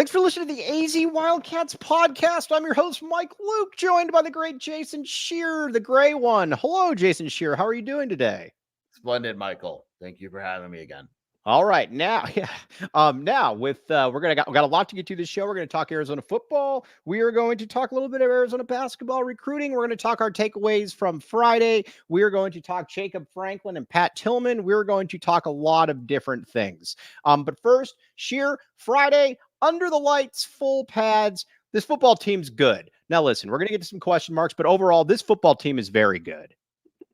Thanks for listening to the AZ Wildcats podcast. I'm your host, Mike Luke, joined by the great Jason Shearer, the gray one. Hello, Jason Shearer. How are you doing today? Splendid, Michael. Thank you for having me again. All right, now, we got a lot to get to this show. We're going to talk Arizona football. We are going to talk a little bit of Arizona basketball recruiting. We're going to talk our takeaways from Friday. We are going to talk Jacob Franklin and Pat Tillman. We're going to talk a lot of different things. But first, Shearer, Friday, under the lights, full pads. This football team's good. Now, listen, we're going to get to some question marks, but overall, this football team is very good.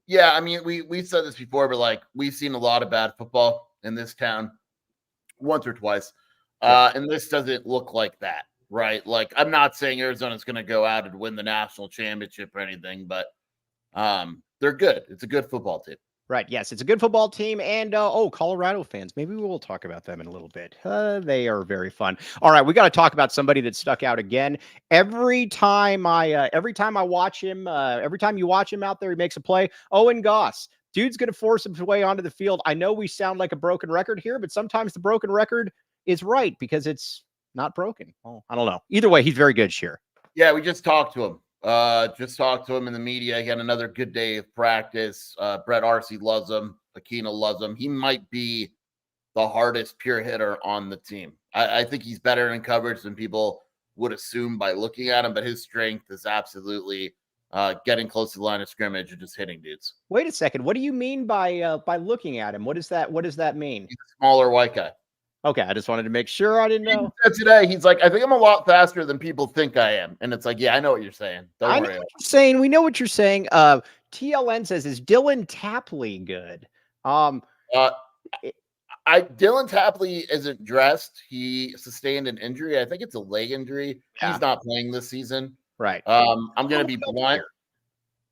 Yeah, I mean, we said this before, but we've seen a lot of bad football in this town once or twice. And this doesn't look like that, right? Like, I'm not saying Arizona's going to go out and win the national championship or anything, but they're good. It's a good football team. Right. Yes, it's a good football team. And, Colorado fans, maybe we will talk about them in a little bit. They are very fun. All right. We got to talk about somebody that stuck out again. Every time I watch him, every time you watch him out there, he makes a play. Owen Goss. Dude's going to force his way onto the field. I know we sound like a broken record here, but sometimes the broken record is right because it's not broken. Oh, I don't know. Either way, he's very good, Shearer. Yeah, we just talked to him. In the media. He had another good day of practice. Brett Arcee loves him. Akina loves him. He might be the hardest pure hitter on the team. I think he's better in coverage than people would assume by looking at him, but his strength is absolutely getting close to the line of scrimmage and just hitting dudes. Wait a second. What do you mean by looking at him? What does that mean? He's a smaller white guy. Okay, I just wanted to make sure I didn't know. Today, he's like, I think I'm a lot faster than people think I am. And it's like, yeah, I know what you're saying. Don't worry. Know what you're saying. We know what you're saying. TLN says, is Dylan Tapley good? Dylan Tapley isn't dressed. He sustained an injury. I think it's a leg injury. Yeah. He's not playing this season. Right. I'm going to be blunt.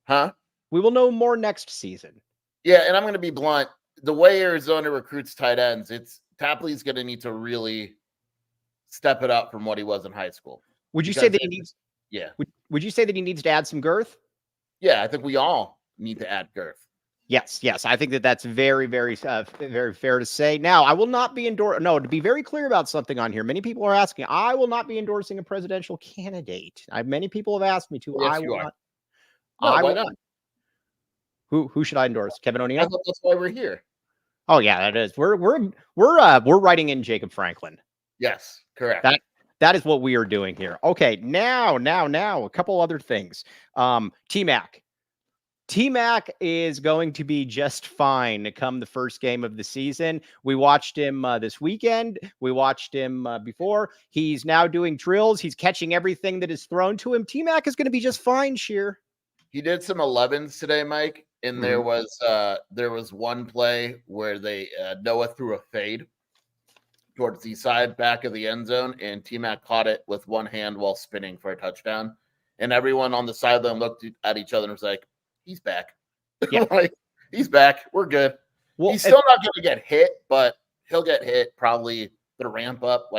Huh? We will know more next season. Yeah, and I'm going to be blunt. The way Arizona recruits tight ends, Tapley's going to need to really step it up from what he was in high school. Would you say that he needs? Yeah. Would you say that he needs to add some girth? Yeah, I think we all need to add girth. Yes. I think that's very, very, very fair to say. Now, I will not be to be very clear about something on here. Many people are asking. I will not be endorsing a presidential candidate. Many people have asked me to. Yes, I will not. No, I will not. Who should I endorse? Kevin O'Neill? I thought that's why we're here. Oh yeah, that is. We're writing in Jacob Franklin. Yes, correct. That is what we are doing here. Okay, now, a couple other things. T-Mac. T-Mac is going to be just fine to come the first game of the season. We watched him this weekend. We watched him before. He's now doing drills. He's catching everything that is thrown to him. T-Mac is going to be just fine, Shearer. He did some 11s today, Mike. And there was one play where Noah threw a fade towards the side back of the end zone, and T-Mac caught it with one hand while spinning for a touchdown. And everyone on the sideline looked at each other and was like, "He's back. Yeah, he's back. We're good." Well, he's still not going to get hit, but he'll get hit probably the ramp up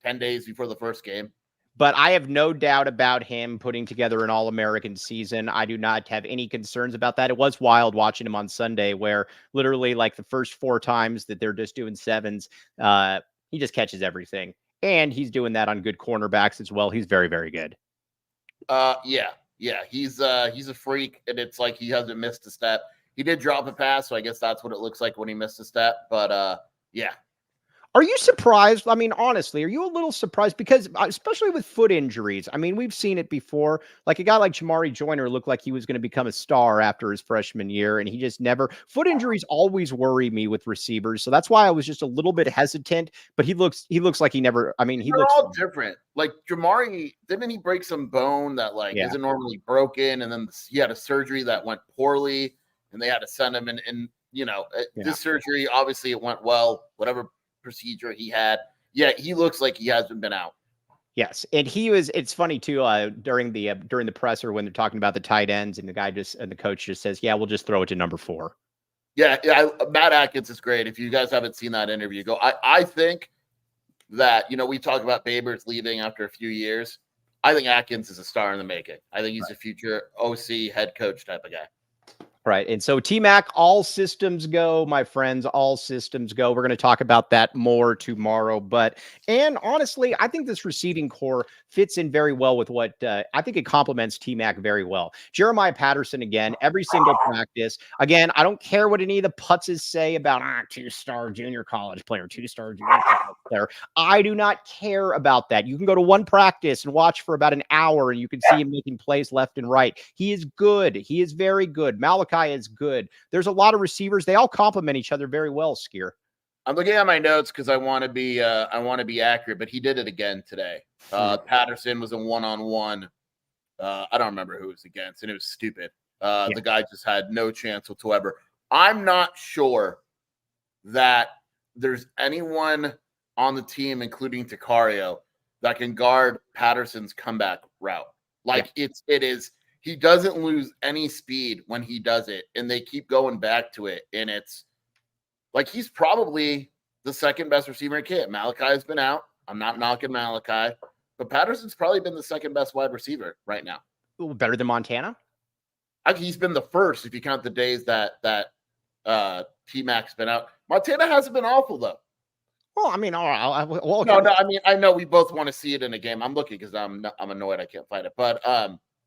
10 days before the first game. But I have no doubt about him putting together an All-American season. I do not have any concerns about that. It was wild watching him on Sunday where literally the first 4 times that they're just doing 7s, he just catches everything. And he's doing that on good cornerbacks as well. He's very, very good. Yeah. He's a freak, and it's like he hasn't missed a step. He did drop a pass, so I guess that's what it looks like when he missed a step. But yeah. Are you surprised? I mean, honestly, are you a little surprised? Because especially with foot injuries, I mean, we've seen it before. Like a guy like Jamari Joyner looked like he was going to become a star after his freshman year, and he just never. Foot injuries always worry me with receivers, so that's why I was just a little bit hesitant. But he looks like he never. I mean, They're all different. Like Jamari, didn't he break some bone that isn't normally broken, and then he had a surgery that went poorly, and they had to send him in. This surgery obviously it went well. Whatever procedure he had. Yeah, he looks like he hasn't been out. Yes, and it's funny too, during the presser when they're talking about the tight ends and the coach just says, "Yeah, we'll just throw it to number 4." Yeah, Matt Atkins is great. If you guys haven't seen that interview, go. I think that, we talk about Babers leaving after a few years. I think Atkins is a star in the making. I think he's a future OC head coach type of guy. Right. And so T-Mac, all systems go, my friends, all systems go. We're going to talk about that more tomorrow. And honestly, I think this receiving core fits in very well with what I think it complements T-Mac very well. Jeremiah Patterson, again, every single practice. Again, I don't care what any of the putzes say about 2-star junior college player, 2-star junior college player. I do not care about that. You can go to one practice and watch for about an hour and you can see him making plays left and right. He is good. He is very good. Malachi is good. There's a lot of receivers. They all complement each other very well, Skier. I'm looking at my notes because I want to be accurate, but he did it again today. Patterson was a one-on-one. I don't remember who it was against, and it was stupid. The guy just had no chance whatsoever. I'm not sure that there's anyone on the team, including Tacario, that can guard Patterson's comeback route. It is. He doesn't lose any speed when he does it, and they keep going back to it. And it's like he's probably the second best receiver in camp. Malachi has been out. I'm not knocking Malachi, but Patterson's probably been the second best wide receiver right now. Better than Montana? He's been the first if you count the days that T-Mac's been out. Montana hasn't been awful, though. Well, I mean, all right. No, I mean, I know we both want to see it in a game. I'm looking because I'm annoyed I can't find it. But,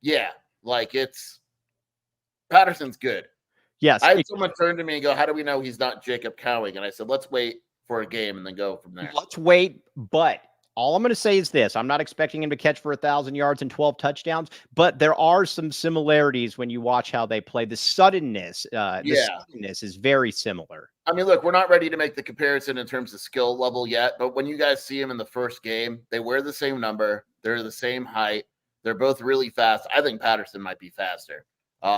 yeah. Like it's Patterson's good. Yes. I had someone turn to me and go, how do we know he's not Jacob Cowing? And I said, let's wait for a game and then go from there. Let's wait. But all I'm going to say is this. I'm not expecting him to catch for 1,000 yards and 12 touchdowns, but there are some similarities when you watch how they play. The suddenness is very similar. I mean, look, we're not ready to make the comparison in terms of skill level yet, but when you guys see him in the first game, they wear the same number. They're the same height. They're both really fast. I think Patterson might be faster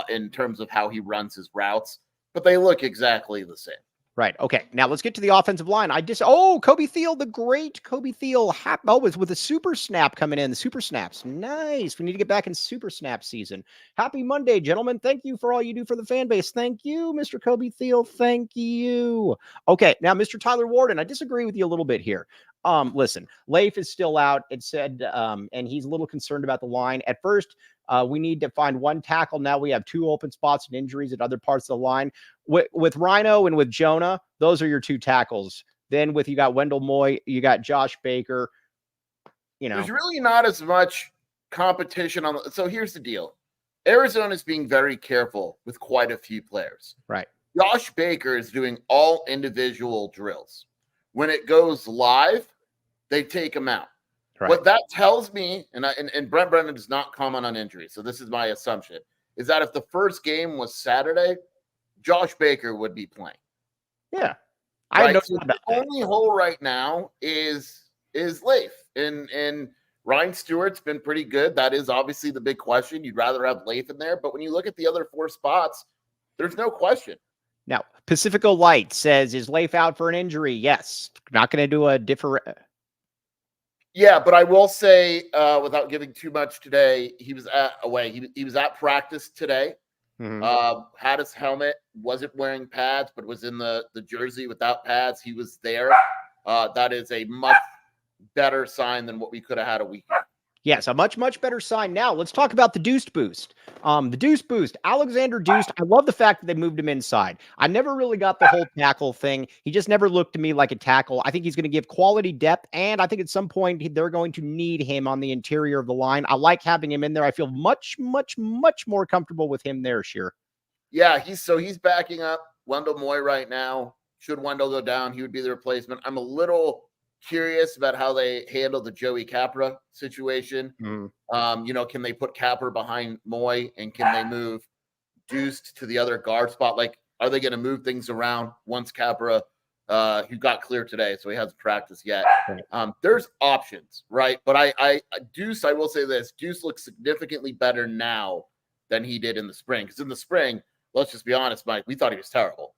in terms of how he runs his routes, but they look exactly the same. Right. Okay. Now let's get to the offensive line. Kobe Thiel, the great Kobe Thiel, with a super snap coming in. The super snaps. Nice. We need to get back in super snap season. Happy Monday, gentlemen. Thank you for all you do for the fan base. Thank you, Mr. Kobe Thiel. Thank you. Okay. Now, Mr. Tyler Warden, I disagree with you a little bit here. Listen, Leif is still out. It said, and he's a little concerned about the line. At first, we need to find one tackle. Now we have 2 open spots and injuries at other parts of the line. With Rhino and with Jonah, those are your 2 tackles. Then you got Wendell Moy, you got Josh Baker. There's really not as much competition on. So here's the deal: Arizona is being very careful with quite a few players. Right. Josh Baker is doing all individual drills. When it goes live, they take him out. Right. What that tells me, and Brent Brennan does not comment on injuries, so this is my assumption, is that if the first game was Saturday, Josh Baker would be playing. Yeah. Right? So the only hole right now is Leif. And Ryan Stewart's been pretty good. That is obviously the big question. You'd rather have Leif in there, but when you look at the other 4 spots, there's no question. Now, Pacifico Light says, is Leif out for an injury? Yes. Not going to do a different. Yeah, but I will say, without giving too much today, he was he was at practice today. Mm-hmm. Had his helmet, wasn't wearing pads, but was in the jersey without pads. He was there. That is a much better sign than what we could have had a week ago. Yes, a much, much better sign. Now, let's talk about the Deuce Boost. The Deuce Boost, Alexander Deuce. I love the fact that they moved him inside. I never really got the whole tackle thing. He just never looked to me like a tackle. I think he's going to give quality depth, and I think at some point they're going to need him on the interior of the line. I like having him in there. I feel much, much, much more comfortable with him there, Sheer. Yeah, he's backing up Wendell Moy right now. Should Wendell go down, he would be the replacement. I'm a little curious about how they handle the Joey Capra situation. Can they put Capra behind Moy, and can they move Deuce to the other guard spot? Like, are they going to move things around once Capra, who got clear today, so he hasn't practiced yet? There's options, right? But Deuce, I will say this: Deuce looks significantly better now than he did in the spring. Because in the spring, let's just be honest, Mike, we thought he was terrible.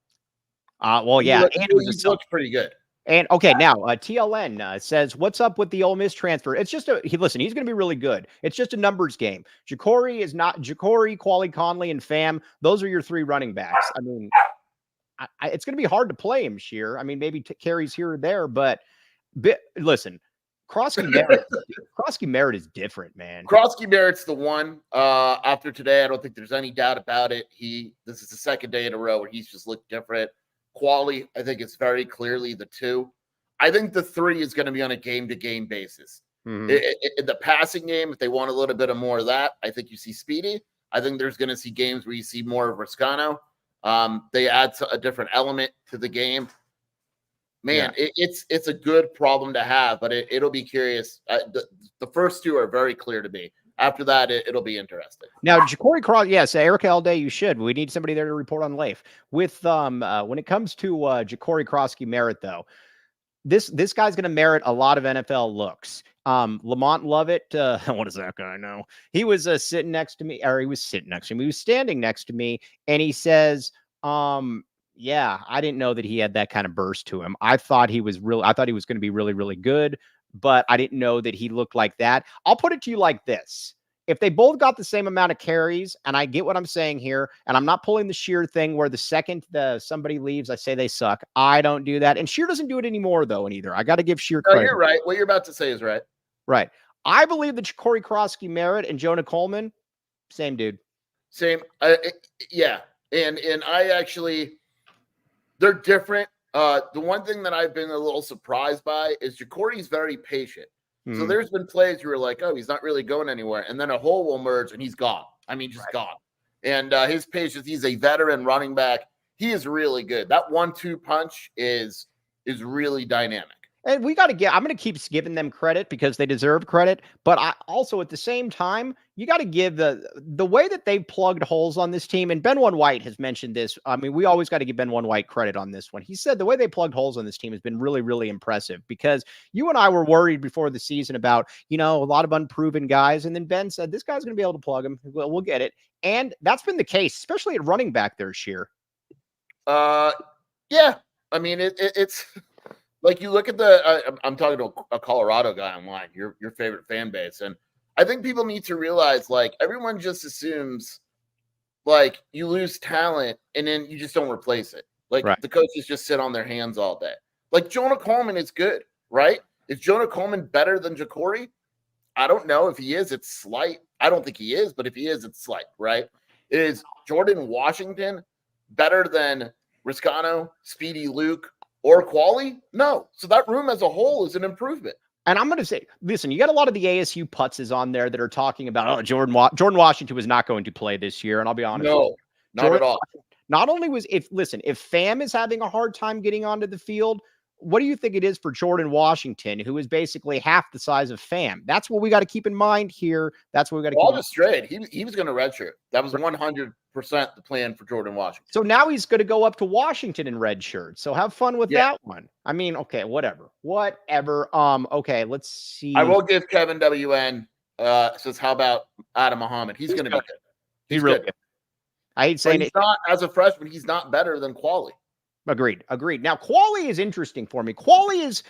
He looked pretty good. And okay, now TLN says, "What's up with the Ole Miss transfer?" It's just he's going to be really good. It's just a numbers game. Jacory, Quali Conley, and Pham. Those are your 3 running backs. I mean, it's going to be hard to play him, Sheer. I mean, maybe carries here or there, but listen, Croskey-Merritt is different, man. Croskey-Merritt's the one. After today, I don't think there's any doubt about it. This is the second day in a row where he's just looked different. Quali, I think it's very clearly the 2. I think the 3 is going to be on a game-to-game basis. Mhm. In the passing game, if they want a little bit of more of that, I think you see Speedy. I think there's going to see games where you see more of Riscano. They add a different element to the game. Man, it's a good problem to have, but it'll be curious. The first 2 are very clear to me. After that, it'll be interesting. Now, Jacory Croskey, yes, Eric Alday, you should. We need somebody there to report on Leif. With when it comes to Jacory Croskey-Merritt, though, this guy's going to merit a lot of NFL looks. Lamont Lovett, what does that guy know? He was sitting next to me, or he was sitting next to me. He was standing next to me, and he says, yeah, I didn't know that he had that kind of burst to him. I thought he was going to be really, really good, but I didn't know that he looked like that. I'll put it to you like this. If they both got the same amount of carries, and I get what I'm saying here, and I'm not pulling the Shear thing where the second somebody leaves, I say they suck. I don't do that. And Shear doesn't do it anymore, though, either. I got to give Shear credit. No, you're right. What you're about to say is right. Right. I believe that Jacory Croskey-Merritt and Jonah Coleman, same dude. Same. Yeah. And I actually, they're different. The one thing that I've been a little surprised by is Jacory's very patient. So there's been plays where you're like, oh, he's not really going anywhere. And then a hole will emerge and he's gone. I mean, just gone. And his patience, he's a veteran running back. He is really good. That 1-2 punch is really dynamic. And I'm going to keep giving them credit because they deserve credit. But I also, at the same time, you got to give the way that they've plugged holes on this team. And Ben White has mentioned this. I mean, we always got to give Ben White credit on this one. He said the way they plugged holes on this team has been really, really impressive because you and I were worried before the season about, a lot of unproven guys. And then Ben said, this guy's going to be able to plug them. We'll get it. And that's been the case, especially at running back there, Shear. Yeah. I mean, it's like you look at I'm talking to a Colorado guy online, your favorite fan base. And I think people need to realize, like, everyone just assumes, like, you lose talent and then you just don't replace it. Like, the coaches just sit on their hands all day. Like, Jonah Coleman is good, right? Is Jonah Coleman better than Jacory? I don't know. If he is, it's slight. I don't think he is, but if he is, it's slight, right? Is Jordan Washington better than Riscano, Speedy Luke, or Quali? No. So that room as a whole is an improvement. And I'm going to say, listen, you got a lot of the ASU putzes on there that are talking about, Jordan Washington was not going to play this year. And I'll be honest. No, not at all. Not only if Pham is having a hard time getting onto the field, what do you think it is for Jordan Washington, who is basically half the size of Pham? That's what we got to keep in mind here. That's what we got to keep in mind. Straight. He was going to redshirt. That was 100% the plan for Jordan Washington. So now he's going to go up to Washington in redshirt. So have fun with that one. I mean, okay, whatever. Okay, let's see. I will give Kevin WN says, how about Adam Muhammad? He's going to be good. He's really good. I hate saying he's not, as a freshman, he's not better than Quali. Agreed. Now, Quali is interesting for me. Quali's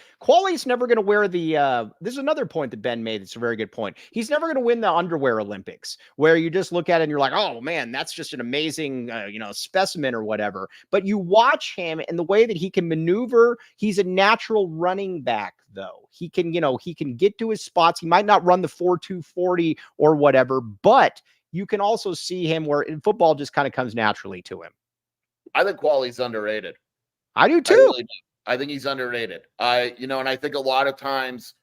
never going to wear the, this is another point that Ben made. It's a very good point. He's never going to win the underwear Olympics where you just look at it and you're like, oh man, that's just an amazing, specimen or whatever. But you watch him and the way that he can maneuver, he's a natural running back though. He can get to his spots. He might not run the 4.2 40 or whatever, but you can also see him where in football just kind of comes naturally to him. I think Quali's underrated. I do too. I think he's underrated. And I think a lot of times,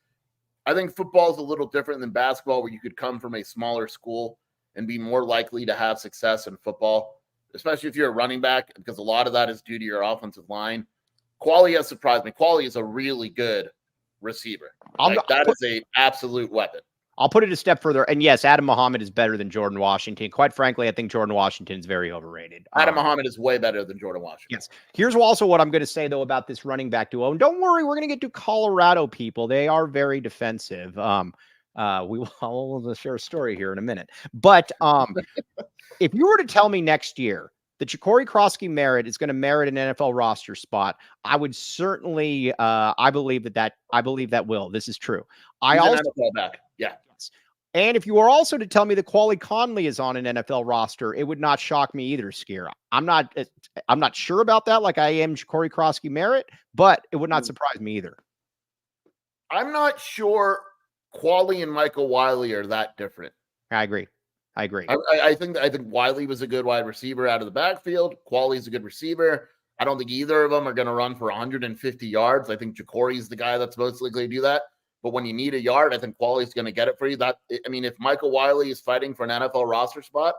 I think football is a little different than basketball, where you could come from a smaller school and be more likely to have success in football, especially if you're a running back, because a lot of that is due to your offensive line. Quali has surprised me. Quali is a really good receiver. That is an absolute weapon. I'll put it a step further. And yes, Adam Muhammad is better than Jordan Washington. Quite frankly, I think Jordan Washington is very overrated. Adam Muhammad is way better than Jordan Washington. Yes. Here's also what I'm going to say, though, about this running back duo. And don't worry, we're going to get to Colorado people. They are very defensive. We'll share a story here in a minute. But if you were to tell me next year that Jacory Croskey-Merritt is going to merit an NFL roster spot, I would certainly, I believe that will. This is true. He's an NFL back. Yeah. And if you were also to tell me that Quali Conley is on an NFL roster, it would not shock me either, Skier. I'm not sure about that like I am Jacory Croskey-Merritt, but it would not surprise me either. I'm not sure Qualley and Michael Wiley are that different. I agree. I think Wiley was a good wide receiver out of the backfield. Qualley's a good receiver. I don't think either of them are going to run for 150 yards. I think Jacory's the guy that's most likely to do that. But when you need a yard, I think Qualley's going to get it for you. If Michael Wiley is fighting for an NFL roster spot,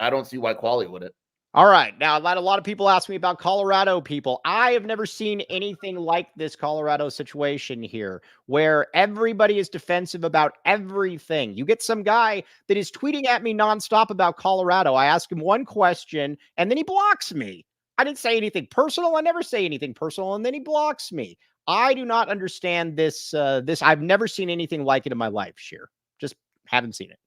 I don't see why Qualley wouldn't. All right. Now, a lot of people ask me about Colorado people. I have never seen anything like this Colorado situation here where everybody is defensive about everything. You get some guy that is tweeting at me nonstop about Colorado. I ask him one question and then he blocks me. I didn't say anything personal. I never say anything personal. And then he blocks me. I do not understand this. I've never seen anything like it in my life, Sheer. Just haven't seen it.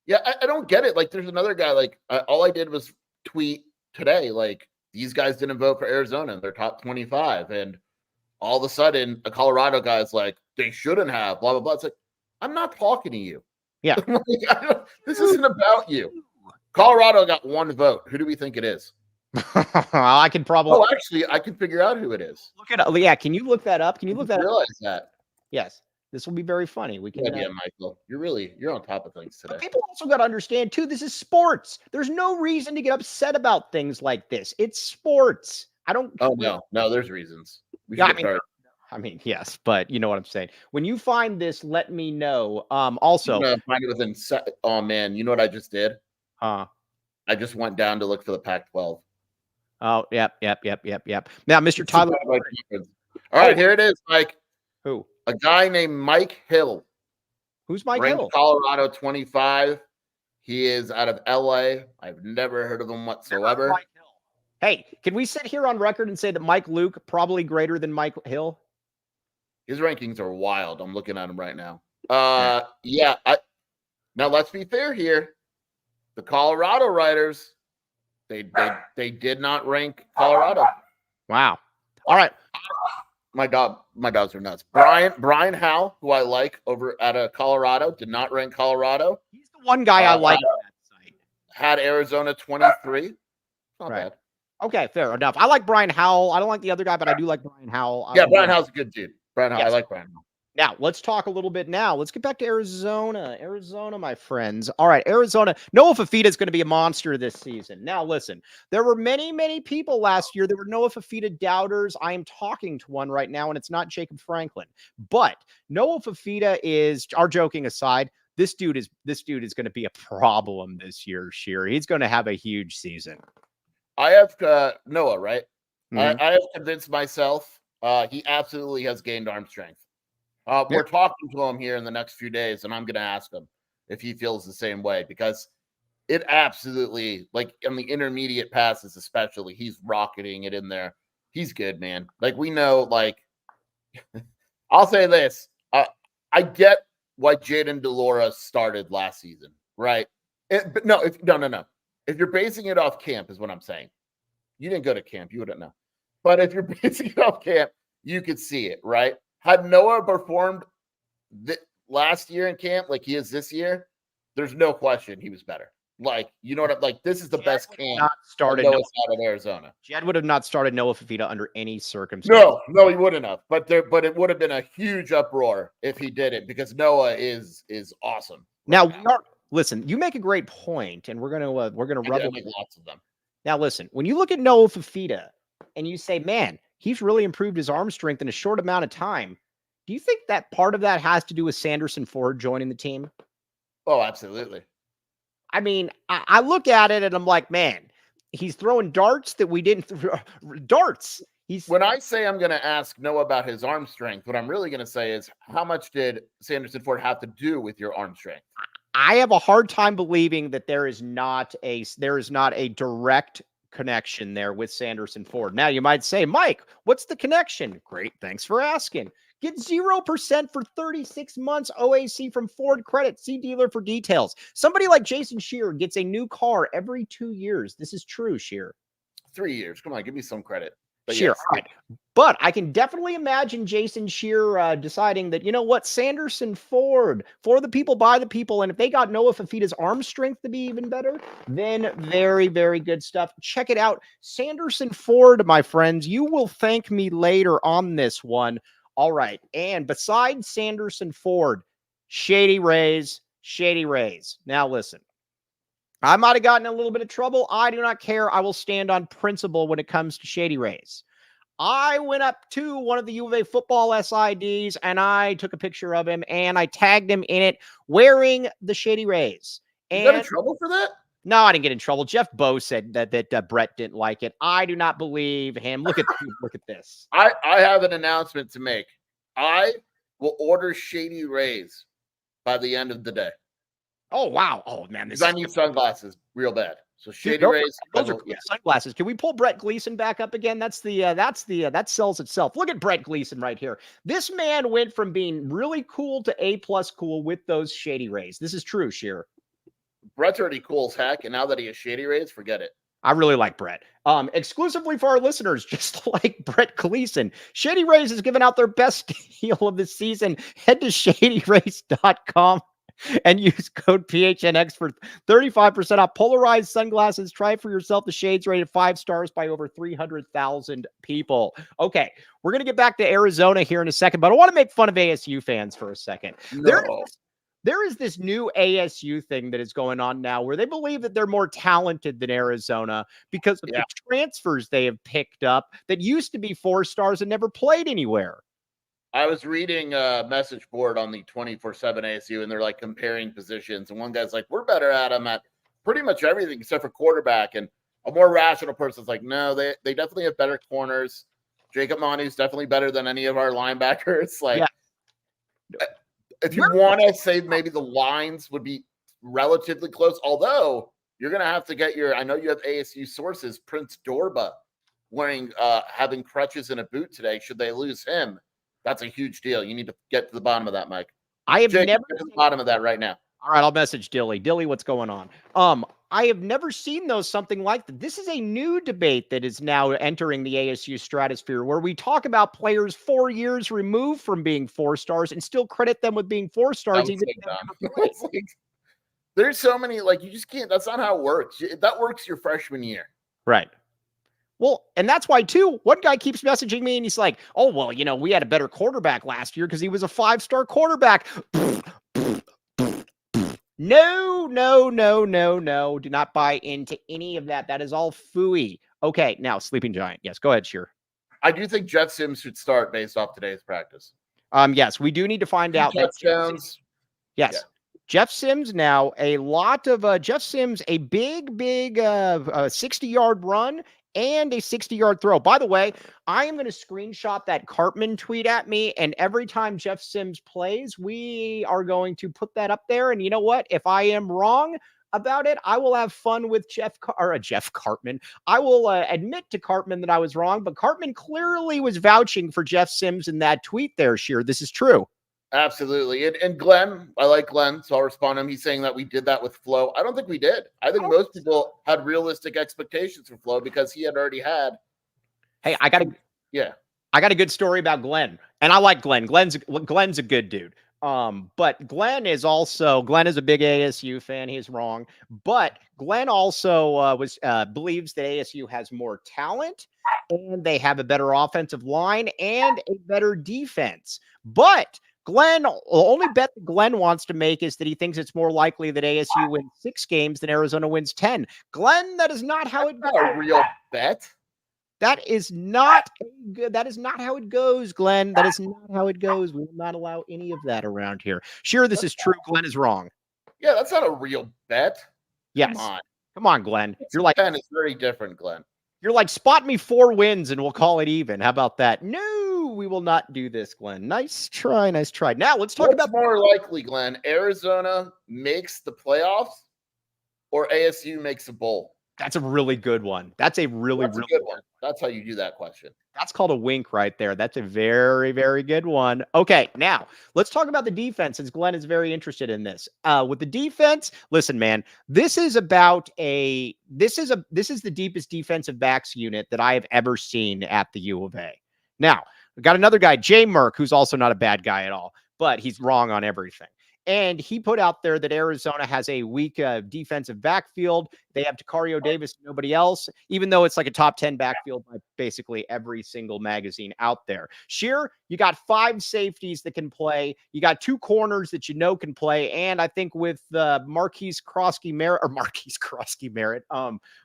Yeah, I don't get it. Like, there's another guy, like, all I did was tweet today, like, these guys didn't vote for Arizona in their top 25. And all of a sudden, a Colorado guy's like, they shouldn't have, blah, blah, blah. It's like, I'm not talking to you. Yeah. This isn't about you. Colorado got one vote. Who do we think it is? I can probably. Oh, actually, I can figure out who it is. Look it up. Yeah, can you look that up? Can you look that up? Realize that? Yes. This will be very funny. We can. Yeah, Michael. You're on top of things today. People also got to understand too. This is sports. There's no reason to get upset about things like this. It's sports. I don't. Oh no. There's reasons. Yes, but you know what I'm saying. When you find this, let me know. Also, find it within. Oh man, you know what I just did? I just went down to look for the Pac-12. Oh, yep. Now, Mr. Tyler. All right, here it is, Mike. Who? A guy named Mike Hill. Who's Mike Hill? Hill? Colorado 25. He is out of LA. I've never heard of him whatsoever. Hey, can we sit here on record and say that Mike Luke probably greater than Mike Hill? His rankings are wild. I'm looking at him right now. Yeah. Now let's be fair here. The Colorado writers, they did not rank Colorado. Wow. All right. My dogs are nuts. Brian Howe, who I like over at Colorado, did not rank Colorado. He's the one guy I like on that site. Had Arizona 23. Not bad. Okay, fair enough. I like Brian Howell. I don't like the other guy, but I do like Brian Howell. Yeah, Brian Howell's a good dude. Brian Howell, yes. I like Brian Howell. Now, let's talk a little bit now. Let's get back to Arizona. Arizona, my friends. All right, Arizona. Noah Fifita is going to be a monster this season. Now, listen, there were many, many people last year that were Noah Fifita doubters. I am talking to one right now, and it's not Jacob Franklin. But Noah Fifita is, our joking aside, this dude is going to be a problem this year, Sheer. He's going to have a huge season. I have Noah, right? Mm-hmm. I have convinced myself he absolutely has gained arm strength. We're talking to him here in the next few days, and I'm going to ask him if he feels the same way, because it absolutely, like on the intermediate passes especially, he's rocketing it in there. He's good, man. Like, we know, like, I'll say this. I get why Jaden Delora started last season, right? No. If you're basing it off camp is what I'm saying. You didn't go to camp. You wouldn't know. But if you're basing it off camp, you could see it, right? Had Noah performed last year in camp like he is this year, there's no question he was better. Like, you know what? Like, this is the best camp. Not started Noah's out of Arizona. Jed would have not started Noah Fifita under any circumstance. No, he wouldn't have. But it would have been a huge uproar if he did it, because Noah is awesome. Now, listen, you make a great point, and we're gonna rub it. Lots of them. Now, listen, when you look at Noah Fifita and you say, man, he's really improved his arm strength in a short amount of time. Do you think that part of that has to do with Sanderson Ford joining the team? Oh, absolutely. I mean, I look at it and I'm like, man, he's throwing darts that we didn't darts. When I say I'm going to ask Noah about his arm strength, what I'm really going to say is, how much did Sanderson Ford have to do with your arm strength? I have a hard time believing that there is not a direct connection there with Sanderson Ford. Now, you might say, Mike, what's the connection? Great. Thanks for asking. Get 0% for 36 months OAC from Ford Credit. See dealer for details. Somebody like Jason Shearer gets a new car every 2 years. This is true, Shearer. 3 years. Come on, give me some credit. But Shearer. yes. Right. But I can definitely imagine Jason Shearer deciding that, you know what, Sanderson Ford, for the people, by the people, and if they got Noah Fifita's arm strength to be even better, then very, very good stuff. Check it out. Sanderson Ford, my friends, you will thank me later on this one. All right. And besides Sanderson Ford, Shady Rays. Now listen, I might have gotten in a little bit of trouble. I do not care. I will stand on principle when it comes to Shady Rays. I went up to one of the U of A football SIDs and I took a picture of him and I tagged him in it wearing the Shady Rays. You got in trouble for that? No, I didn't get in trouble. Jeff Bowe said that Brett didn't like it. I do not believe him. Look at this. I have an announcement to make. I will order Shady Rays by the end of the day. Oh wow! Oh man, I need sunglasses real bad. So Shady Rays. Those are cool sunglasses. Can we pull Brett Gleason back up again? That sells itself. Look at Brett Gleason right here. This man went from being really cool to A+ cool with those Shady Rays. This is true, Shearer. Brett's already cool as heck, and now that he has Shady Rays, forget it. I really like Brett. Exclusively for our listeners, just like Brett Gleason, Shady Rays has given out their best deal of the season. Head to shadyrays.com and use code PHNX for 35% off polarized sunglasses. Try it for yourself. The shades rated 5 stars by over 300,000 people. Okay, we're going to get back to Arizona here in a second, but I want to make fun of ASU fans for a second. No. There is this new ASU thing that is going on now where they believe that they're more talented than Arizona because of the transfers they have picked up that used to be 4 stars and never played anywhere. I was reading a message board on the 24/7 ASU, and they're like comparing positions. And one guy's like, we're better at them at pretty much everything except for quarterback. And a more rational person's like, no, they definitely have better corners. Jacob Manu is definitely better than any of our linebackers. Like, if you want to say maybe the lines would be relatively close, although you're going to have to get I know you have ASU sources, Prince Dorba having crutches and a boot today. Should they lose him? That's a huge deal. You need to get to the bottom of that, Mike. I have never get to the bottom of that right now. All right, I'll message Dilly. Dilly, what's going on? I have never seen something like that. This is a new debate that is now entering the ASU stratosphere where we talk about players 4 years removed from being 4 stars and still credit them with being 4 stars. There's so many, you just can't. That's not how it works. That works your freshman year. Right. Well, and that's why, too, one guy keeps messaging me and he's like, oh, well, we had a better quarterback last year because he was a 5-star quarterback. No. Do not buy into any of that. That is all phooey. Okay, now Sleeping Giant. Yes, go ahead, Shearer. I do think Jeff Sims should start based off today's practice. Yes, we do need to find out that touchdowns. Yes. Yeah. Jeff Sims now, a lot of Jeff Sims, a big 60-yard run and a 60-yard throw. By the way, I am going to screenshot that Cartman tweet at me, and every time Jeff Sims plays, we are going to put that up there. And you know what? If I am wrong about it, I will have fun with Jeff Cartman. I will admit to Cartman that I was wrong, but Cartman clearly was vouching for Jeff Sims in that tweet there, Shearer. This is true. Absolutely. And Glenn, I like Glenn, so I'll respond to him. He's saying that we did that with Flo. I don't think we did. I think most people had realistic expectations for Flo because he had already had. Hey, I got a good story about Glenn. And I like Glenn. Glenn's a good dude. But Glenn is a big ASU fan. He's wrong. But Glenn also believes that ASU has more talent and they have a better offensive line and a better defense. But Glenn, the only bet that Glenn wants to make is that he thinks it's more likely that ASU wins 6 games than Arizona wins 10. Glenn, that is not how it goes. A real bet. That is not how it goes, Glenn. That is not how it goes. We will not allow any of that around here. Sure, this is true. Glenn is wrong. Yeah, that's not a real bet. Yes. Come on, Glenn. You're like 10 is very different, Glenn. You're like, spot me 4 wins and we'll call it even. How about that? No, we will not do this, Glenn. Nice try. Now let's talk about more likely, Glenn. Arizona makes the playoffs or ASU makes a bowl. That's a really good one. That's a really good one. That's how you do that question. That's called a wink right there. That's a very, very good one. Okay, now let's talk about the defense since Glenn is very interested in this. With the defense, listen, man, this is the deepest defensive backs unit that I have ever seen at the U of A. Now, we got another guy, Jay Merck, who's also not a bad guy at all, but he's wrong on everything. And he put out there that Arizona has a weak defensive backfield. They have Jacory Davis, nobody else, even though it's like a top 10 backfield by basically every single magazine out there. Sheer, you got 5 safeties that can play. You got 2 corners that you know can play. And I think with Marquise Croskey-Merritt,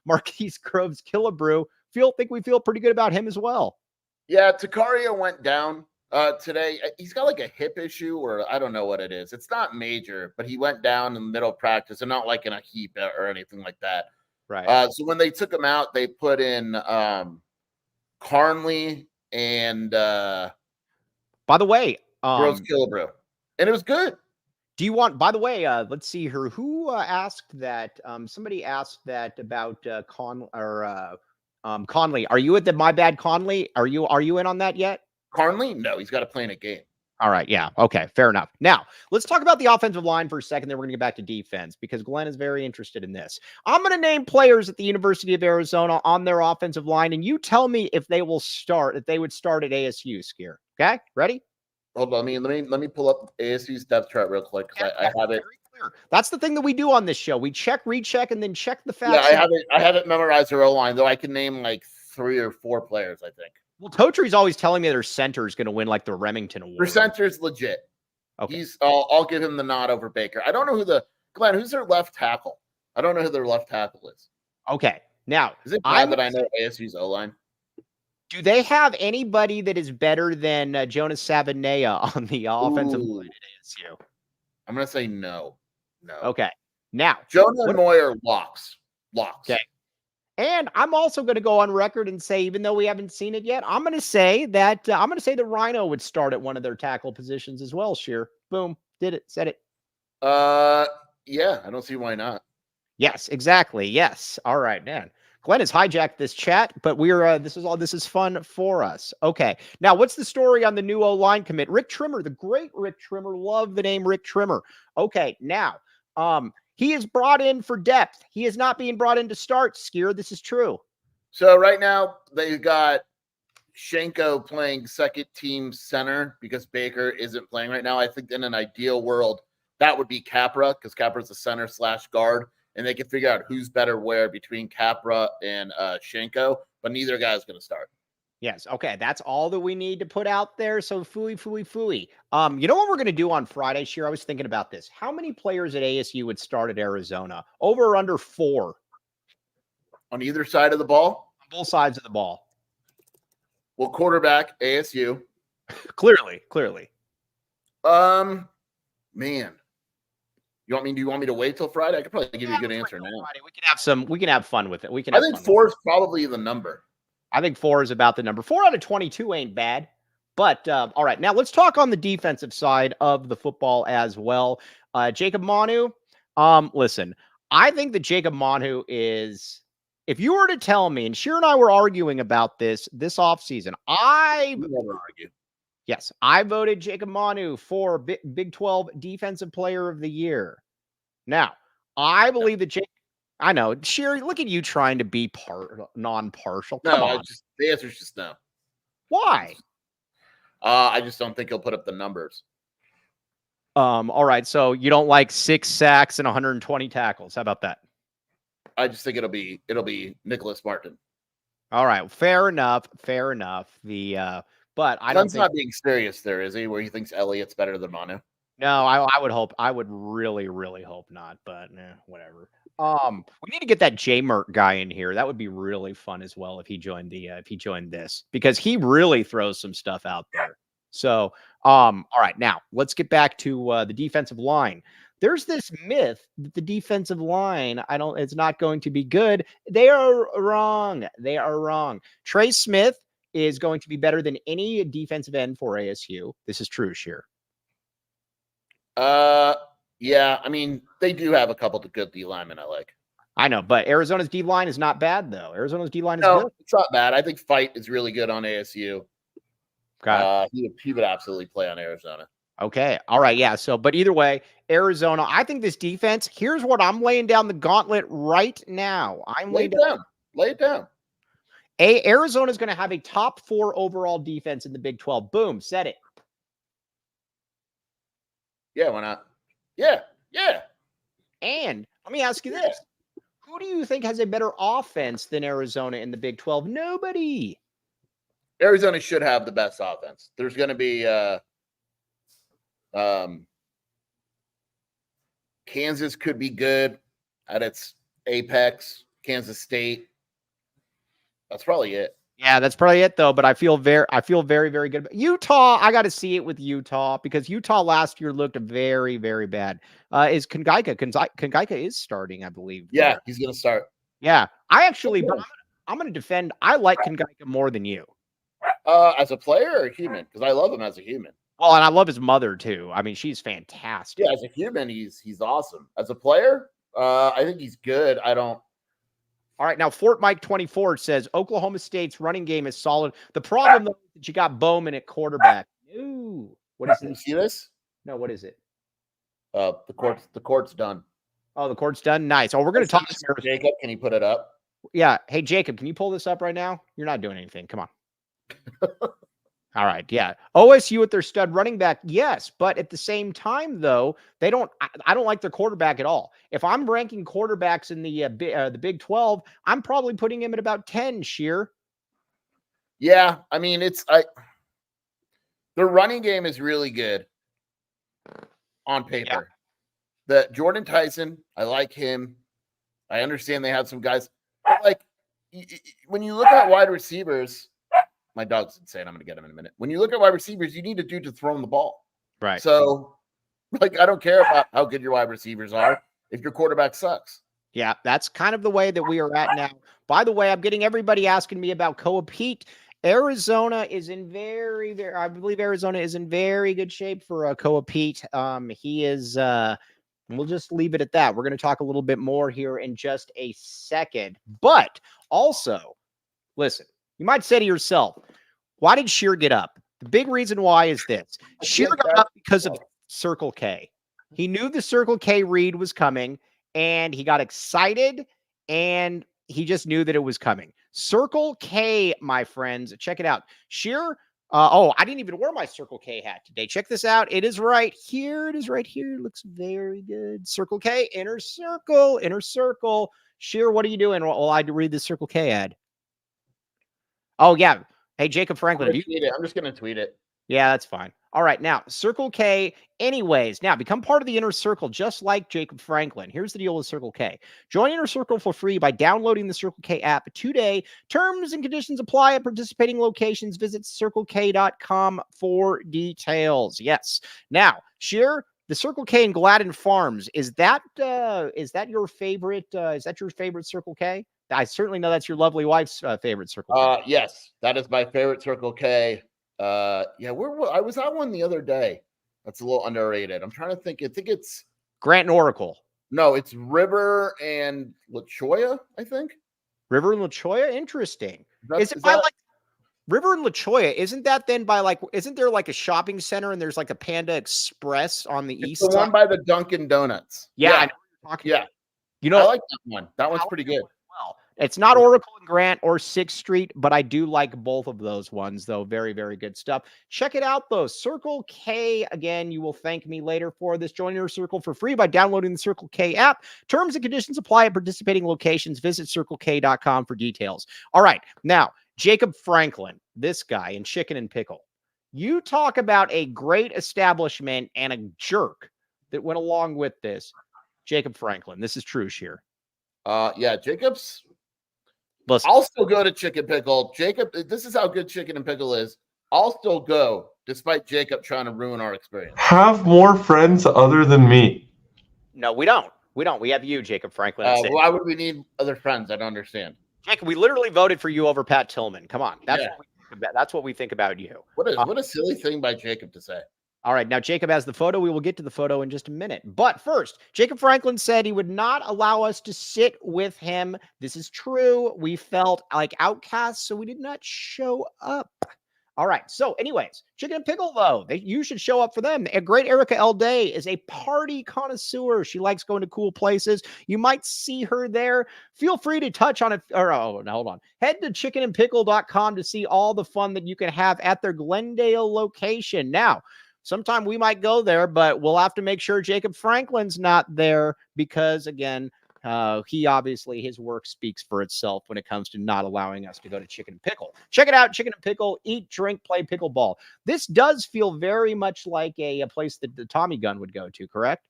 Marquise Groves Killebrew, think we feel pretty good about him as well. Yeah, Takaria went down today. He's got like a hip issue, or I don't know what it is. It's not major, but he went down in the middle of practice, and not like in a heap or anything like that. Right. So when they took him out, they put in Carnley and by the way, Groves Killebrew, and it was good. Do you want, by the way, let's see here. Who asked that? Somebody asked that about Conley. Are you at the My Bad Conley? Are you in on that yet? Carnley? No, he's got to play in a game. All right. Yeah. Okay. Fair enough. Now, let's talk about the offensive line for a second. Then we're going to get back to defense because Glenn is very interested in this. I'm going to name players at the University of Arizona on their offensive line, and you tell me if they would start at ASU, Skier. Okay? Ready? Hold on. Let me pull up ASU's depth chart real quick because I have it. That's the thing that we do on this show. We check, recheck, and then check the facts. Yeah, I have it memorized their O-line, though I can name like 3 or 4 players, I think. Well, Totry's always telling me their center is going to win like the Remington Award. Their center's legit. Okay. I'll give him the nod over Baker. I don't know who's their left tackle? I don't know who their left tackle is. Okay. Now, is it bad that I know ASU's O-line? Do they have anybody that is better than Jonas Savanea on the offensive line at ASU? I'm going to say no. No. Okay. Now, Jonah Moyer locks. Okay. And I'm also going to go on record and say, even though we haven't seen it yet, I'm going to say that the Rhino would start at one of their tackle positions as well. Sheer, boom, did it, said it. Yeah, I don't see why not. Yes, exactly. Yes. All right, man. Glenn has hijacked this chat, but we're this is fun for us. Okay. Now, what's the story on the new O-line commit? Rick Trimmer, the great Rick Trimmer. Love the name Rick Trimmer. Okay. Now, he is brought in for depth. He is not being brought in to start, Skier. This is true. So right now they've got Shenko playing second team center because Baker isn't playing right now. I think in an ideal world, that would be Capra because Capra's a center / guard, and they can figure out who's better where between Capra and Shenko, but neither guy is going to start. Yes. Okay. That's all that we need to put out there. So fooey. You know what we're going to do on Friday, Sheer? I was thinking about this. How many players at ASU would start at Arizona? Over or under 4? On either side of the ball? On both sides of the ball. Well, quarterback, ASU. Clearly. Man. Do you want me to wait till Friday? I could probably give you a good answer now. Friday. We can have fun with it. I think 4 is probably the number. I think 4 is about the number. 4 out of 22 ain't bad. But, all right, now let's talk on the defensive side of the football as well. Jacob Manu, listen, I think that Jacob Manu is, if you were to tell me, and Sheer and I were arguing about this offseason, Yes, I voted Jacob Manu for Big 12 Defensive Player of the Year. Now, I believe that I know, Sherry, look at you trying to be non-partial. Come on. The answer is just no. Why? I just don't think he'll put up the numbers. All right, so you don't like 6 sacks and 120 tackles. How about that? I just think it'll be Nicholas Martin. All right, fair enough. But I don't think not being serious there, is he? Where he thinks Elliott's better than Manu? No, I would really, really hope not, but whatever. We need to get that J-Mert guy in here. That would be really fun as well if he joined this, because he really throws some stuff out there. So, all right, now let's get back to the defensive line. There's this myth that the defensive line, it's not going to be good. They are wrong. Trey Smith is going to be better than any defensive end for ASU. This is true, Sheer. Yeah, I mean, they do have a couple of good D linemen I like. I know, but Arizona's D line is not bad, though. Arizona's D line is good. It's not bad. I think Fight is really good on ASU. He would absolutely play on Arizona. Okay. All right. Yeah. So, but either way, Arizona, I think this defense, here's what I'm laying down the gauntlet right now. Lay it down. Arizona is going to have a top 4 overall defense in the Big 12. Boom. Said it. Yeah, why not? Yeah. Yeah. And let me ask you this. Who do you think has a better offense than Arizona in the Big 12? Nobody. Arizona should have the best offense. There's going to be Kansas could be good at its apex. Kansas State. That's probably it. Yeah, that's probably it though. But I feel very, very good. Utah, I got to see it with Utah because Utah last year looked very, very bad. Is Kongaika? Kongaika is starting, I believe. Yeah, there. he's going to start. Yeah, I actually, but I'm going to defend. I like Kongaika more than you. As a player or a human? Because I love him as a human. Well, and I love his mother too. I mean, she's fantastic. Yeah, as a human, he's awesome. As a player, I think he's good. I don't. All right, now Fort Mike 24 says Oklahoma State's running game is solid. The problem though is that you got Bowman at quarterback. Ooh, what is Can you this? see this? No, what is it? The court's done. Oh, the court's done. Nice. Oh, we're going to talk to Jacob. Can you put it up? Yeah. Hey, Jacob, can you pull this up right now? You're not doing anything. Come on. All right. Yeah. OSU with their stud running back. Yes. But at the same time, though, I don't like their quarterback at all. If I'm ranking quarterbacks in the Big 12, I'm probably putting him at about 10, Sheer. Yeah. I mean, the running game is really good on paper. Yeah. The Jordan Tyson, I like him. I understand they have some guys. Like, when you look at wide receivers, my dog's insane. I'm going to get him in a minute. When you look at wide receivers, you need a dude to throw him the ball. Right. So, like, I don't care about how good your wide receivers are if your quarterback sucks. Yeah, that's kind of the way that we are at now. By the way, I'm getting everybody asking me about Koa Pete. Arizona is in I believe Arizona is in very good shape for Koa Pete. He is, we'll just leave it at that. We're going to talk a little bit more here in just a second. But also, listen, you might say to yourself, why did Sheer get up? The big reason why is this. Sheer got up because of Circle K. He knew the Circle K read was coming, and he got excited, and he just knew that it was coming. Circle K, my friends, check it out. Sheer, I didn't even wear my Circle K hat today. Check this out. It is right here. It is right here. It looks very good. Circle K, inner circle, inner circle. Sheer, what are you doing while I read the Circle K ad? Oh, yeah. Hey, Jacob Franklin. I'm just going to tweet it. Yeah, that's fine. All right. Now, Circle K, anyways. Now, become part of the Inner Circle, just like Jacob Franklin. Here's the deal with Circle K. Join Inner Circle for free by downloading the Circle K app today. Terms and conditions apply at participating locations. Visit CircleK.com for details. Yes. Now, Sheer, the Circle K in Gladden Farms, is that your favorite? Is that your favorite Circle K? I certainly know that's your lovely wife's favorite Circle K. Yes, that is my favorite Circle K. I was at one the other day. That's a little underrated. I'm trying to think. I think it's Grant and Oracle. No, it's River and La Cholla, I think. River and La Cholla? Interesting. Is it by like River and La Cholla? Isn't that then by like, isn't there like a shopping center and there's like a Panda Express on the east side? The one by the Dunkin' Donuts. Yeah. I know what you're talking about. You know, I like that one. That one's pretty good. Well, it's not Oracle and Grant or 6th Street, but I do like both of those ones, though. Very, very good stuff. Check it out, though. Circle K, again, you will thank me later for this. Join your Circle for free by downloading the Circle K app. Terms and conditions apply at participating locations. Visit CircleK.com for details. All right. Now, Jacob Franklin, this guy in Chicken and Pickle. You talk about a great establishment and a jerk that went along with this. Jacob Franklin. This is true, Sheer. Jacob's. Listen. I'll still go to Chicken Pickle. Jacob, this is how good Chicken and Pickle is. I'll still go, despite Jacob trying to ruin our experience. Have more friends other than me. No, we don't. We don't. We have you, Jacob Franklin. Why would we need other friends? I don't understand. Jacob, we literally voted for you over Pat Tillman. Come on. That's what we think about you. What a silly thing by Jacob to say. All right. Now, Jacob has the photo. We will get to the photo in just a minute. But first, Jacob Franklin said he would not allow us to sit with him. This is true. We felt like outcasts, so we did not show up. All right. So anyways, Chicken and Pickle, though, you should show up for them. A great Erica L. Day is a party connoisseur. She likes going to cool places. You might see her there. Feel free to touch on it. Hold on. Head to chickenandpickle.com to see all the fun that you can have at their Glendale location. Now, sometime we might go there, but we'll have to make sure Jacob Franklin's not there because, again, he obviously, his work speaks for itself when it comes to not allowing us to go to Chicken and Pickle. Check it out, Chicken and Pickle, eat, drink, play pickleball. This does feel very much like a place that the Tommy Gun would go to, correct?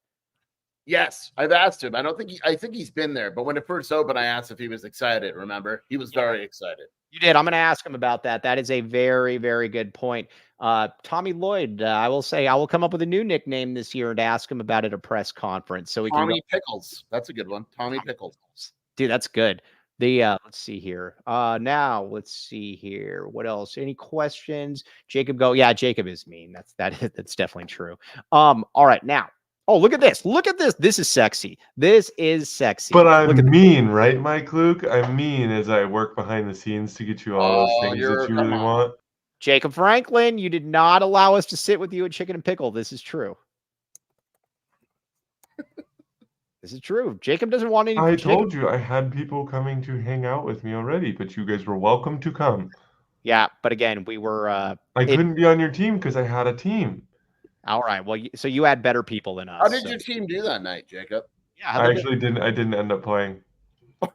Yes, I've asked him. I think he's been there, but when it first opened, I asked if he was excited. Remember, he was very excited. You did. I'm going to ask him about that. That is a very, very good point. Tommy Lloyd, I will say I will come up with a new nickname this year and ask him about it at a press conference. So we Tommy Pickles. That's a good one. Tommy Pickles. Dude, that's good. Let's see here. Now let's see here. What else? Any questions? Jacob go. Yeah, Jacob is mean. That's definitely true. All right, now. Oh, look at this. Look at this. This is sexy. This is sexy. But I'm mean, right, Mike Luke? I'm mean as I work behind the scenes to get you all those things that you really want. Jacob Franklin, you did not allow us to sit with you at Chicken and Pickle. This is true. This is true. Jacob doesn't want any. I told you I had people coming to hang out with me already, but you guys were welcome to come. Yeah, but again, we were. I couldn't be on your team because I had a team. All right. Well, so you had better people than us. How did your team do that night, Jacob? Yeah, I actually didn't. I didn't end up playing.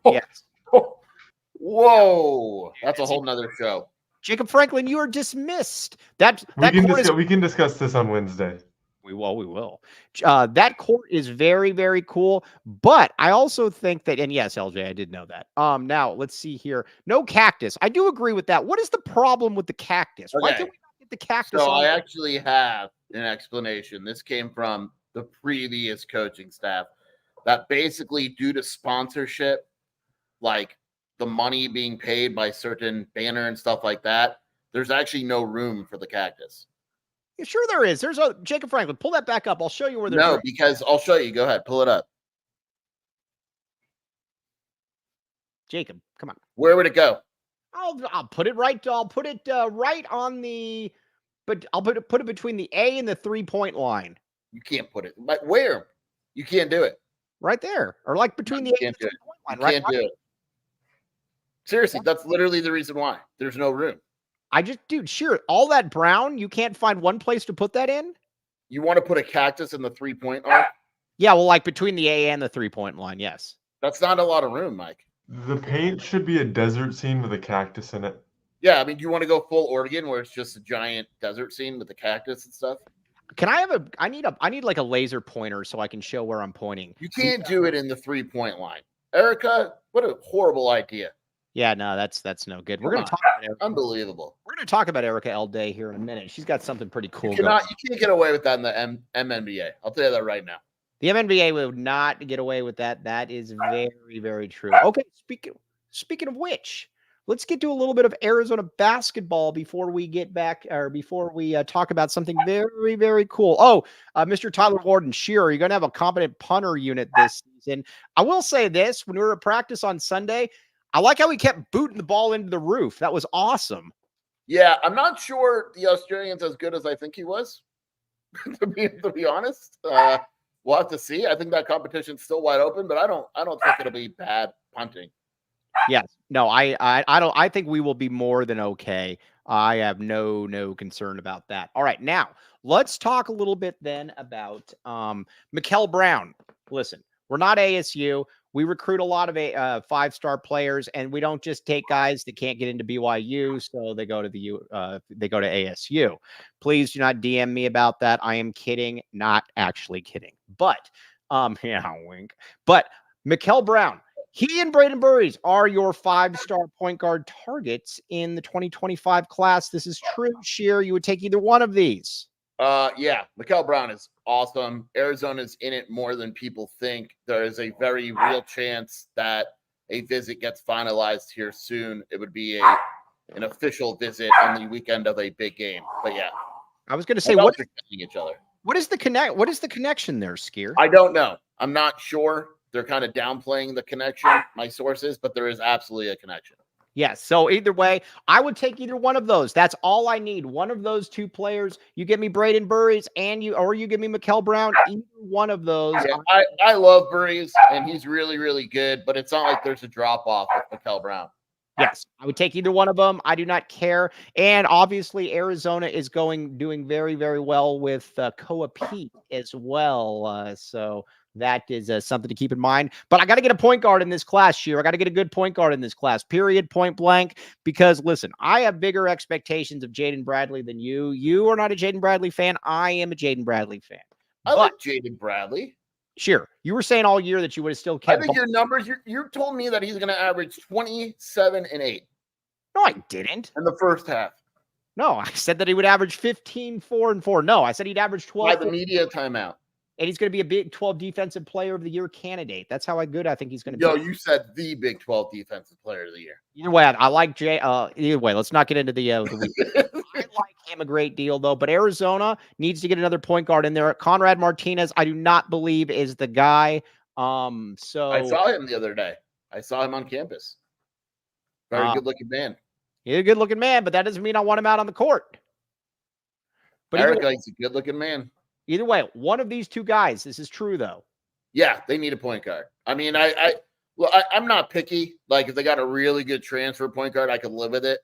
Yes. Whoa, that's a whole nother show. Jacob Franklin, you are dismissed. We can discuss this on Wednesday. We will. That court is very, very cool. But I also think that, and yes, LJ, I did know that. Now let's see here. No cactus. I do agree with that. What is the problem with the cactus? Okay. Why can't we not get the cactus? So I actually have an explanation. This came from the previous coaching staff that basically, due to sponsorship, like the money being paid by certain banner and stuff like that, there's actually no room for the cactus. Yeah, sure there is. There's a Jacob Franklin. Pull that back up. I'll show you where there's no, room. Because I'll show you. Go ahead, pull it up. Jacob, come on. Where would it go? I'll put it right. I'll put it right on the. But I'll put it between the A and the 3-point line. You can't put it. But where? You can't do it. Right there, or like between the A and the 3-point line. Right? Can't do it. Seriously, that's literally the reason why. There's no room. Dude, sure. All that brown, you can't find one place to put that in? You want to put a cactus in the 3-point line? Yeah, well, like between the A and the 3-point line, yes. That's not a lot of room, Mike. The paint should be a desert scene with a cactus in it. Yeah, I mean, you want to go full Oregon where it's just a giant desert scene with the cactus and stuff? Can I have I need like a laser pointer so I can show where I'm pointing. You can't do it in the 3-point line. Erica, what a horrible idea. Yeah, no, that's no good. We're going to talk about Erica. Unbelievable. We're going to talk about Erica L. Day here in a minute. She's got something pretty cool. You can't get away with that in the MNBA. I'll tell you that right now. The MNBA would not get away with that. That is very, very true. Okay, speaking of which, let's get to a little bit of Arizona basketball before we get back, or before we talk about something very, very cool. Oh, Mr. Tyler Warden, sure, you're going to have a competent punter unit this season. I will say this, when we were at practice on Sunday, I like how he kept booting the ball into the roof. That was awesome. Yeah, I'm not sure the Australian's as good as I think he was, to be honest. We'll have to see. I think that competition's still wide open, but I don't think it'll be bad punting. Yes. No, I think we will be more than okay. I have no concern about that. All right, now let's talk a little bit then about Mikel Brown. Listen, we're not ASU. We recruit a lot of 5-star players, and we don't just take guys that can't get into BYU, so they go to ASU. Please do not DM me about that. I am kidding, not actually kidding. But yeah, wink. But Mikel Brown, he and Braden Burries are your 5-star point guard targets in the 2025 class. This is true, Sheer. You would take either one of these. Yeah, Mikel Brown is awesome. Arizona's in it more than people think. There is a very real chance that a visit gets finalized here soon. It would be an official visit on the weekend of a big game. But yeah, I was going to say, what is the connection there, Skier? I don't know. I'm not sure. They're kind of downplaying the connection, my sources, but there is absolutely a connection. Yes. So either way, I would take either one of those. That's all I need. One of those two players. You give me Braden Burries or you give me Mikel Brown. Either one of those. Yeah, I love Burries, and he's really, really good, but it's not like there's a drop off with Mikel Brown. Yes, I would take either one of them. I do not care. And obviously, Arizona is doing very, very well with Koa Pete as well. So that is something to keep in mind. But I got to get a point guard in this class, Sheer. I got to get a good point guard in this class, period, point blank. Because listen, I have bigger expectations of Jaden Bradley than you. You are not a Jaden Bradley fan. I am a Jaden Bradley fan. I like Jaden Bradley. Sure. You were saying all year that you would have still kept. I think your numbers, you told me that he's going to average 27 and 8. No, I didn't. In the first half. No, I said that he would average 15, 4, and 4. No, I said he'd average 12. By the media timeout. And he's going to be a Big 12 Defensive Player of the Year candidate. That's how good I think he's going to be. Yo, you said the Big 12 Defensive Player of the Year. Either way, I like Jay. Either way, let's not get into the weekend. I like him a great deal, though. But Arizona needs to get another point guard in there. Conrad Martinez, I do not believe is the guy. So I saw him the other day. I saw him on campus. Very good-looking man. He's a good-looking man, but that doesn't mean I want him out on the court. But Eric, he's a good-looking man. Either way, one of these two guys. This is true, though. Yeah, they need a point guard. I mean, I'm not picky. Like, if they got a really good transfer point guard, I could live with it.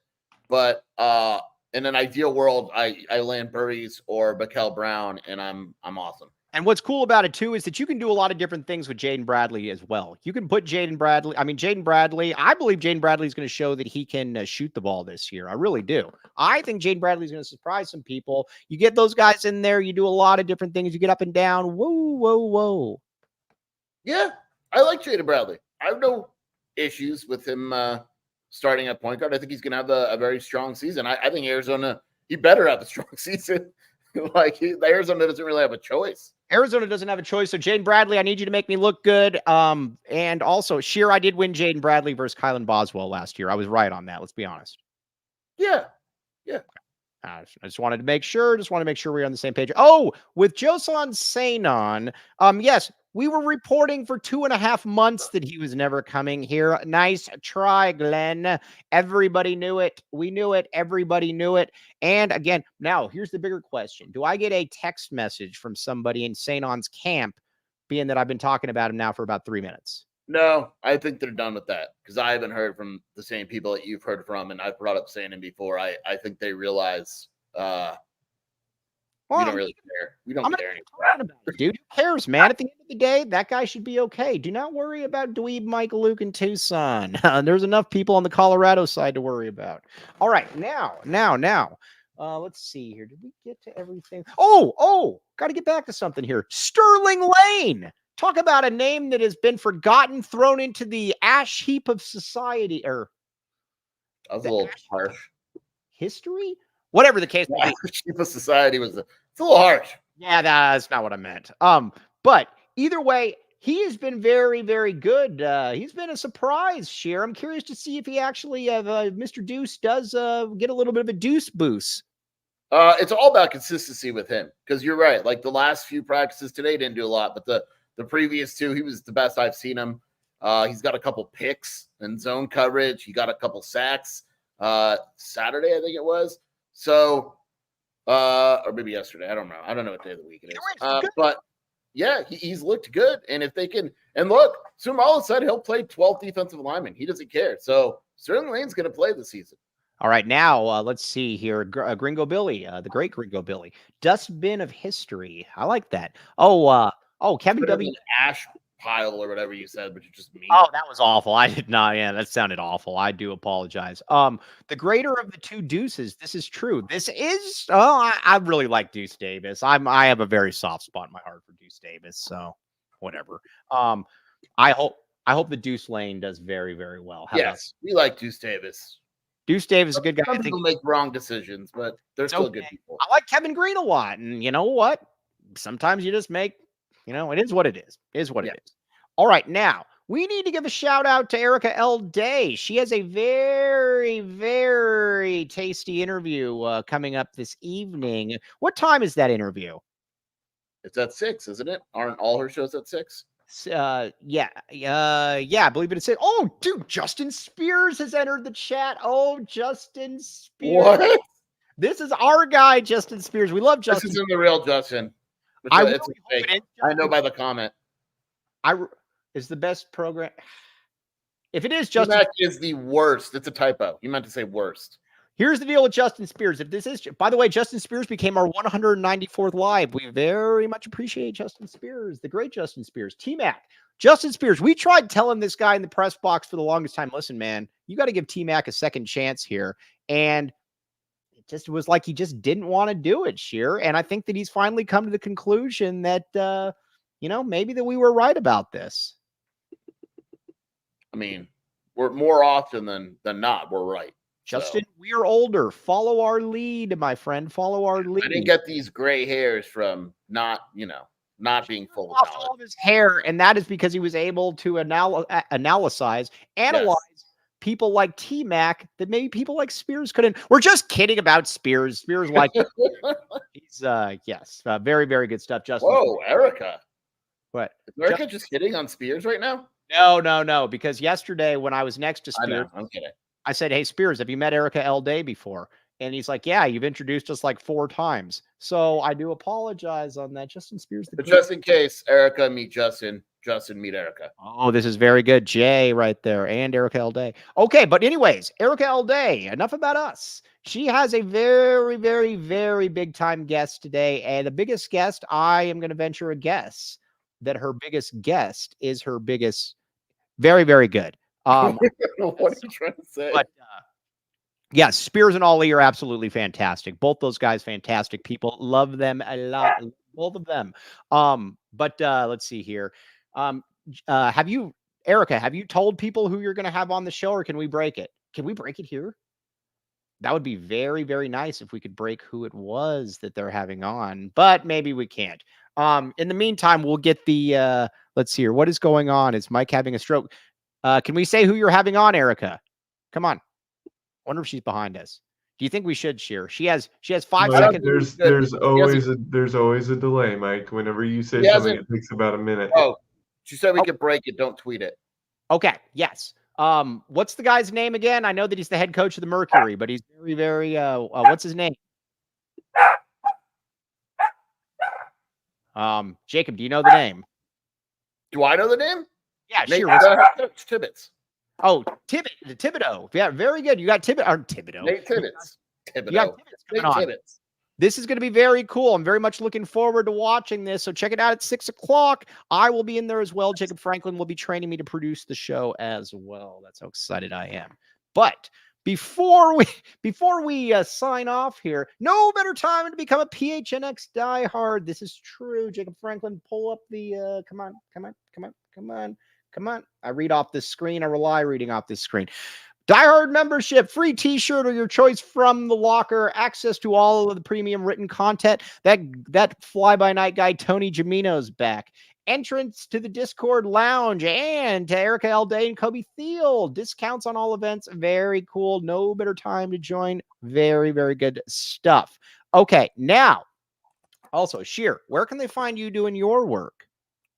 But in an ideal world, I land Burries or Bakel Brown, and I'm awesome. And what's cool about it, too, is that you can do a lot of different things with Jaden Bradley as well. You can put Jaden Bradley. I believe Jaden Bradley is going to show that he can shoot the ball this year. I really do. I think Jaden Bradley is going to surprise some people. You get those guys in there. You do a lot of different things. You get up and down. Whoa, whoa, whoa. Yeah, I like Jaden Bradley. I have no issues with him starting at point guard. I think he's going to have a very strong season. I think Arizona, he better have a strong season. Arizona doesn't really have a choice. Arizona doesn't have a choice. So, Jaden Bradley, I need you to make me look good. And also, Sheer, I did win Jaden Bradley versus Kylan Boswell last year. I was right on that. Let's be honest. Yeah. I just wanted to make sure. We're on the same page. Oh, with Jocelyn Sanon. Yes, we were reporting for 2.5 months that he was never coming here. Nice try, Glenn. Everybody knew it. We knew it. Everybody knew it. And again, now here's the bigger question. Do I get a text message from somebody in Sanon's camp, being that I've been talking about him now for about 3 minutes? No, I think they're done with that because I haven't heard from the same people that you've heard from, and I've brought up Sanon before. I think they realize we don't really care. We don't care anymore. Dude, who cares, man? At the end of the day, that guy should be okay. Do not worry about Dweeb, Mike, Luke, and Tucson. There's enough people on the Colorado side to worry about. All right, now. Let's see here. Did we get to everything? Oh, got to get back to something here. Sterling Lane. Talk about a name that has been forgotten, thrown into the ash heap of society. That was a little harsh. History? Whatever the case may be. Heap of society it's a little harsh. Yeah, that's not what I meant. But either way, he has been very, very good. He's been a surprise, Sheer. I'm curious to see if he actually, Mr. Deuce does get a little bit of a deuce boost. It's all about consistency with him because you're right. Like the last few practices today didn't do a lot, but the previous two, he was the best I've seen him. He's got a couple picks and zone coverage. He got a couple sacks Saturday, I think it was. So, or maybe yesterday. I don't know. I don't know what day of the week it is. But yeah, he's looked good. And if they can, and look, Sumala said he'll play 12 defensive linemen. He doesn't care. So Sterling Lane's going to play this season. All right, now let's see here. Gringo Billy, the great Gringo Billy, dustbin of history. I like that. Kevin W. Ash pile or whatever you said, but you're just mean. Oh, that was awful. I did not. Yeah, that sounded awful. I do apologize. The greater of the two Deuces. This is true. This is. I really like Deuce Davis. I have a very soft spot in my heart for Deuce Davis. So whatever. I hope the Deuce Lane does very, very well. Yes, we like Deuce Davis. Deuce Davis is a good guy. Some people make wrong decisions, but they're still good people. I like Kevin Green a lot, and you know what? Sometimes you just make. It is what it is. It is what it is. All right, now we need to give a shout out to Erica L. Day. She has a very, very tasty interview coming up this evening. What time is that interview? It's at 6, isn't it? Aren't all her shows at 6? Yeah, I believe it is. Oh, dude, Justin Spears has entered the chat. Oh, Justin Spears. What? This is our guy, Justin Spears. We love Justin. This isn't the real Justin. It's fake. I know by the comment. Is the best program. If it is Justin, T-Mac is the worst. It's a typo. You meant to say worst. Here's the deal with Justin Spears. If this is, by the way, Justin Spears became our 194th live. We very much appreciate Justin Spears, the great Justin Spears. T-Mac, Justin Spears. We tried telling this guy in the press box for the longest time, listen, man, you got to give T-Mac a second chance here. And it just was like he just didn't want to do it, Sheer. And I think that he's finally come to the conclusion that, maybe that we were right about this. I mean, we're more often than not, we're right. Justin, we are older. Follow our lead, my friend. Follow our lead. I didn't get these gray hairs from not being full of all of his hair, and that is because he was able to analyze people like T-Mac that maybe people like Spears couldn't. We're just kidding about Spears. Spears like he's very, very good stuff. Justin. Whoa, Erica. What? Is Erica just hitting on Spears right now? No. Because yesterday when I was next to Spears, I'm kidding. I said, hey, Spears, have you met Erica L. Day before? And he's like, yeah, you've introduced us like 4 times. So I do apologize on that. Justin Spears. But just in case, Erica meet Justin, Justin meet Erica. Oh, this is very good. Jay right there and Erica L. Day. Okay, but anyways, Erica L. Day, enough about us. She has a very, very, very big time guest today. And the biggest guest, I am going to venture a guess that her biggest guest is her biggest, very, very good. What are you trying to say? But yes, Spears and Ollie are absolutely fantastic. Both those guys, fantastic people. Love them a lot. Both of them. But let's see here. Erica, have you told people who you're going to have on the show, or can we break it? Can we break it here? That would be very, very nice if we could break who it was that they're having on, but maybe we can't. In the meantime, we'll get the, let's see here. What is going on? Is Mike having a stroke? Can we say who you're having on, Erica? Come on. Wonder if she's behind us. Do you think we should share? She has 5 seconds. There's always a delay, Mike. Whenever you say something, it takes about a minute. Oh, she said we could break it. Don't tweet it. Okay. Yes. What's the guy's name again? I know that he's the head coach of the Mercury, but he's very, very, what's his name? Jacob, do you know the name? Do I know the name? Yeah, Nate, sure. It's Tibbetts. Oh, Thibodeau. Yeah, very good. You got Thibodeau. Nate Tibbetts. Nate Tibbetts. This is going to be very cool. I'm very much looking forward to watching this. So check it out at 6:00. I will be in there as well. Jacob Franklin will be training me to produce the show as well. That's how excited I am. But before we sign off here, no better time to become a PHNX diehard. This is true. Jacob Franklin, pull up the come on. I read off this screen. I rely reading off this screen. Diehard membership, free t-shirt or your choice from the locker, access to all of the premium written content. That fly-by-night guy, Tony Gimino's back. Entrance to the Discord lounge and to Erica L. Day and Kobe Thiel. Discounts on all events. Very cool. No better time to join. Very, very good stuff. Okay, now, also, Sheer, where can they find you doing your work?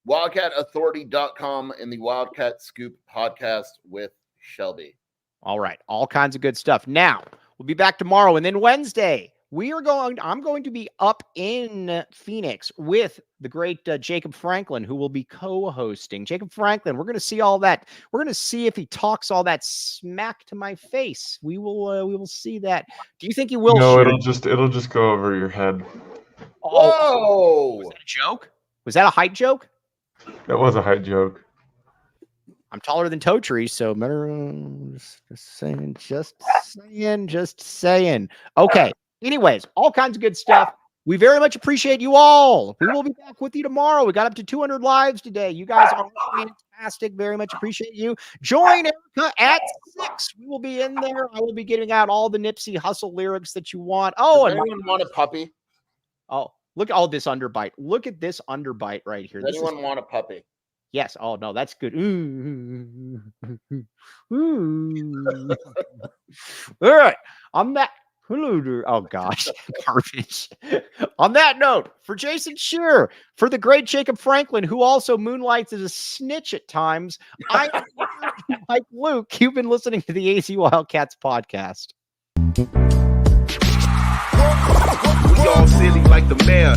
WildcatAuthority.com and the Wildcat Scoop podcast with Shelby. All right. All kinds of good stuff. Now, we'll be back tomorrow. And then Wednesday, I'm going to be up in Phoenix with the great Jacob Franklin, who will be co-hosting. Jacob Franklin, we're going to see all that. We're going to see if he talks all that smack to my face. We will see that. Do you think he will? No, it'll just go over your head. Whoa! Was that a joke? Was that a height joke? That was a height joke. I'm taller than Totri, so just saying. Okay. Anyways, all kinds of good stuff. We very much appreciate you all. We will be back with you tomorrow. We got up to 200 lives today. You guys are fantastic. Very much appreciate you. Join Erica at 6. We will be in there. I will be getting out all the Nipsey Hussle lyrics that you want. Oh, does anyone want a puppy? Oh, look at all this underbite. Look at this underbite right here. Does anyone want a puppy? Yes. Oh, no, that's good. Ooh. Ooh. All right. On that. Oh, gosh. Garbage. On that note, for Jason Shearer, for the great Jacob Franklin, who also moonlights as a snitch at times, I'm Mike Luke. You've been listening to the AZ Wildcats podcast. We all silly like the mayor.